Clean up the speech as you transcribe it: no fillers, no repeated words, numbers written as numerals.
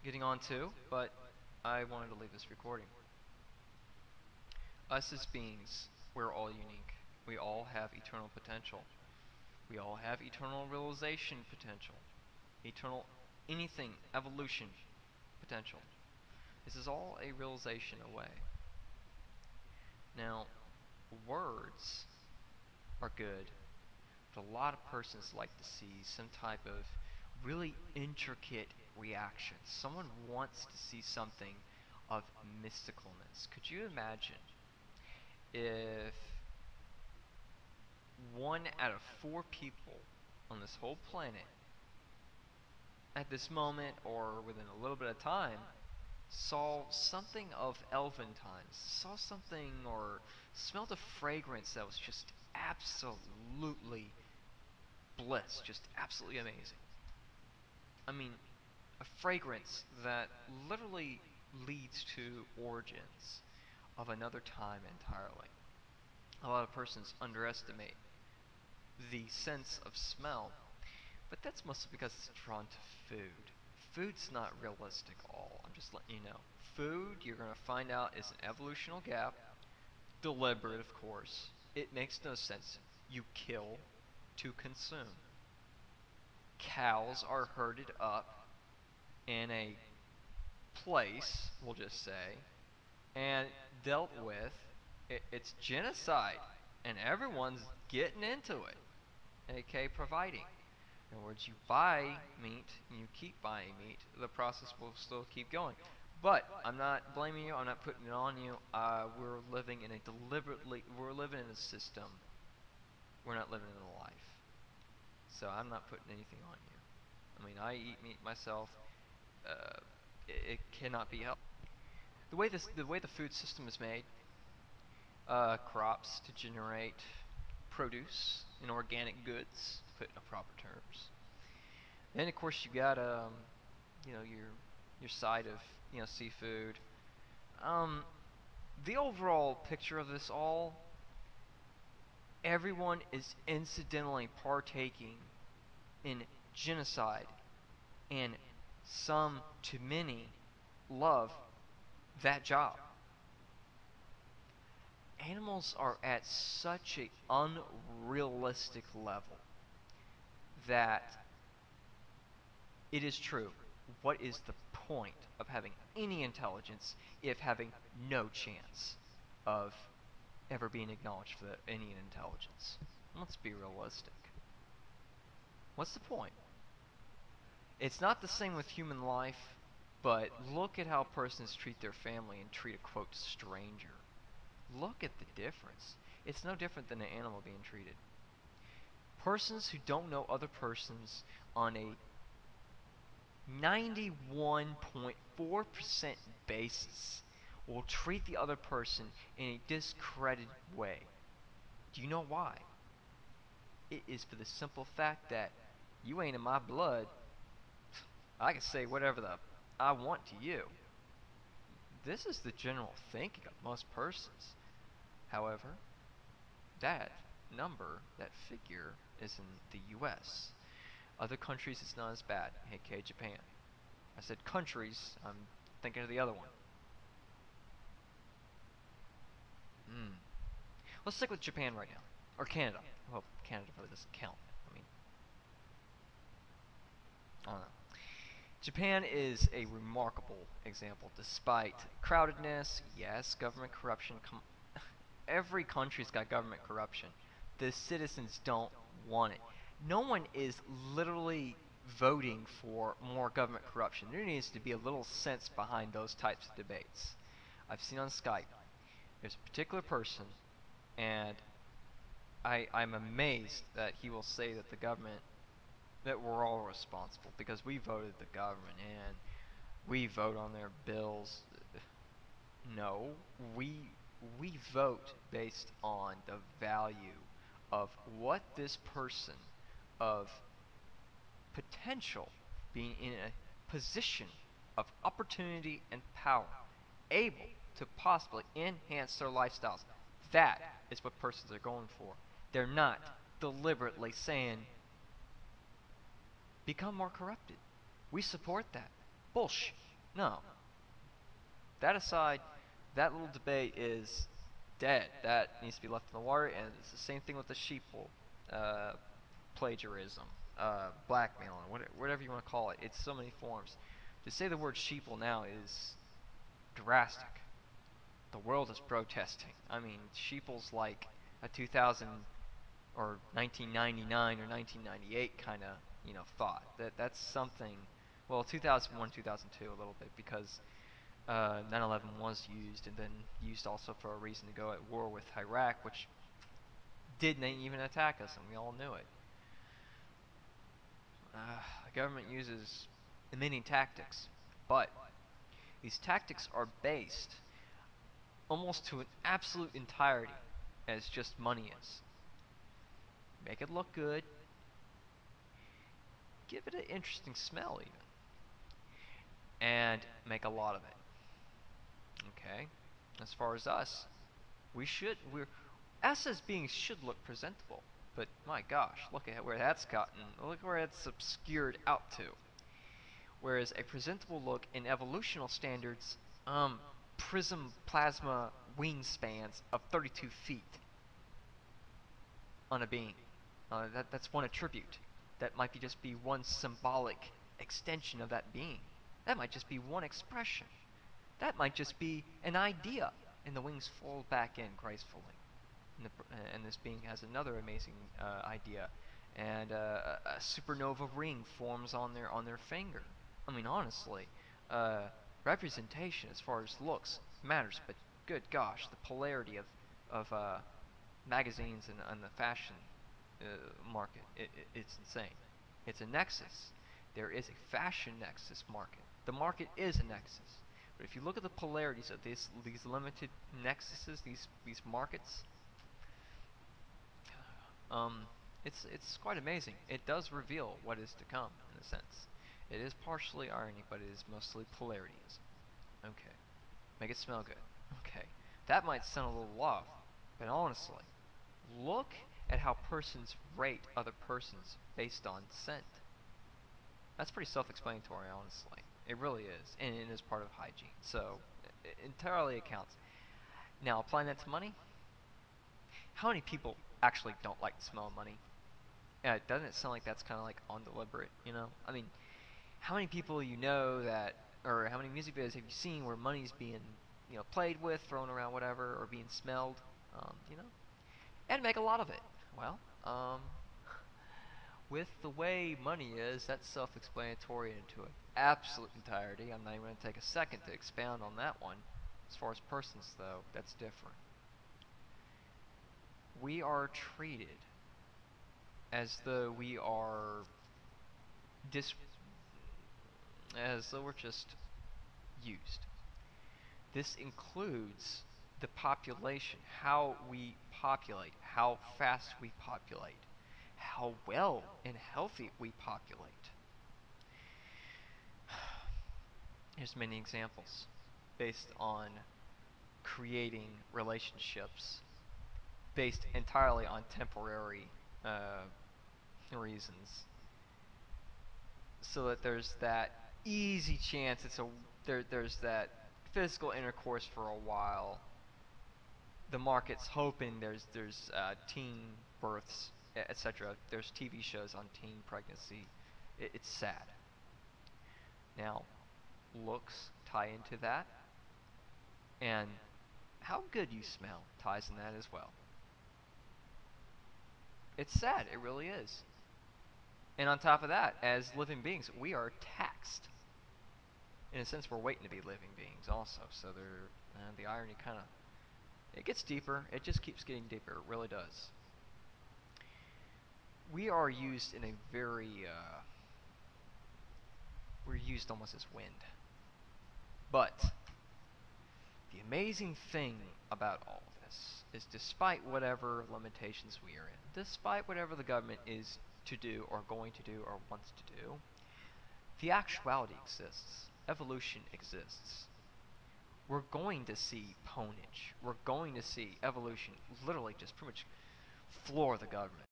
getting on to, but I wanted to leave this recording. Us as beings, we're all unique. We all have eternal potential. We all have eternal realization potential. Eternal anything, evolution potential. This is all a realization away. Now, words are good, but a lot of persons like to see some type of really intricate reaction. Someone wants to see something of mysticalness. Could you imagine if 1 out of 4 people on this whole planet at this moment or within a little bit of time saw something of elven times, saw something or smelled a fragrance that was just absolutely bliss, just absolutely amazing. I mean, a fragrance that literally leads to origins of another time entirely. A lot of persons underestimate the sense of smell, but that's mostly because it's drawn to food. Food's not realistic at all. I'm just letting you know. Food, you're going to find out, is an evolutional gap. Deliberate, of course. It makes no sense. You kill to consume. Cows are herded up in a place, we'll just say, and dealt with. It's genocide, and everyone's getting into it, aka providing. In other words, you buy meat and you keep buying meat, the process will still keep going. But I'm not blaming you, I'm not putting it on you. We're living in a system. We're not living in a life. So I'm not putting anything on you. I mean, I eat meat myself. It cannot be helped. The way the food system is made, crops to generate produce and organic goods, to put it in proper terms. Then of course you got your side of seafood. Um, the overall picture of this all, everyone is incidentally partaking in genocide, and some to many love that job. Animals are at such an unrealistic level that it is true. What is the point of having any intelligence if having no chance of ever being acknowledged for any intelligence? Let's be realistic. What's the point? It's not the same with human life, but look at how persons treat their family and treat a quote stranger. Look at the difference. It's no different than an animal being treated. Persons who don't know other persons on a 91.4% basis will treat the other person in a discredited way. Do you know why? It is for the simple fact that you ain't in my blood. I can say whatever I want to you. This is the general thinking of most persons. However, that number, that figure, is in the US. Other countries it's not as bad, aka Japan. I said countries, I'm thinking of the other one. Let's stick with Japan right now. Or Canada. Well, Canada really doesn't count. I don't know. Japan is a remarkable example. Despite crowdedness, yes, government corruption. Every country's got government corruption. The citizens don't want it. No one is literally voting for more government corruption. There needs to be a little sense behind those types of debates. I've seen on Skype, there's a particular person, and I'm amazed that he will say that the government, that we're all responsible because we voted the government and we vote on their bills. No, we vote based on the value of what this person of potential, being in a position of opportunity and power, able to possibly enhance their lifestyles. That is what persons are going for. They're not deliberately saying, become more corrupted. We support that. Bullshit. No. That aside, that little debate is dead. That needs to be left in the water, and it's the same thing with the sheeple, uh, plagiarism, blackmailing, whatever you want to call it. It's so many forms. To say the word sheeple now is drastic. The world is protesting. I mean, sheeple's like a 2000 or 1999 or 1998 kind of thought. That's something. Well, 2001, 2002 a little bit because 9/11 was used and then used also for a reason to go at war with Iraq, which didn't even attack us, and we all knew it. The government uses many tactics, but these tactics are based almost to an absolute entirety as just money is. Make it look good, give it an interesting smell even, and make a lot of it. Okay? As far as us, us as beings should look presentable. But my gosh, look at where that's gotten. Look where it's obscured out to. Whereas a presentable look in evolutional standards, prism plasma wingspans of 32 feet on a being. That's one attribute. That might just be one symbolic extension of that being. That might just be one expression. That might just be an idea, and the wings fold back in gracefully. And this being has another amazing idea, and a supernova ring forms on their finger. I mean, honestly, representation as far as looks matters, but good gosh, the polarity of magazines and the fashion market, it's insane. It's a nexus. There is a fashion nexus market. The market is a nexus. But if you look at the polarities of these limited nexuses, these markets, it's quite amazing. It does reveal what is to come in a sense. It is partially irony, but it is mostly polarities. Okay, make it smell good. Okay, that might sound a little off, but honestly, look at how persons rate other persons based on scent. That's pretty self-explanatory, honestly. It really is, and it is part of hygiene. So, it entirely accounts. Now, applying that to money, how many people actually don't like the smell of money? Doesn't it sound like that's kind of like undeliberate, you know? I mean, how many people or how many music videos have you seen where money's being, played with, thrown around, whatever, or being smelled, you know? And make a lot of it. Well, with the way money is, that's self-explanatory into an absolute entirety. I'm not even going to take a second to expound on that one. As far as persons, though, that's different. We are treated as though we are dis as though we're just used. This includes the population, how we populate, how fast we populate, how well and healthy we populate. Here's many examples based on creating relationships based entirely on temporary reasons, so that there's that easy chance there's that physical intercourse for a while. The market's hoping there's teen births, etc. There's TV shows on teen pregnancy. It's sad. Now, looks tie into that, and how good you smell ties in that as well. It's sad, it really is. And on top of that, as living beings, we are taxed. In a sense, we're waiting to be living beings also. So the irony kind of, it gets deeper. It just keeps getting deeper. It really does. We are used in a we're used almost as wind. But the amazing thing about all of this is, despite whatever limitations we are in, despite whatever the government is to do or going to do or wants to do, the actuality exists. Evolution exists. We're going to see ponage. We're going to see evolution literally just pretty much floor the government.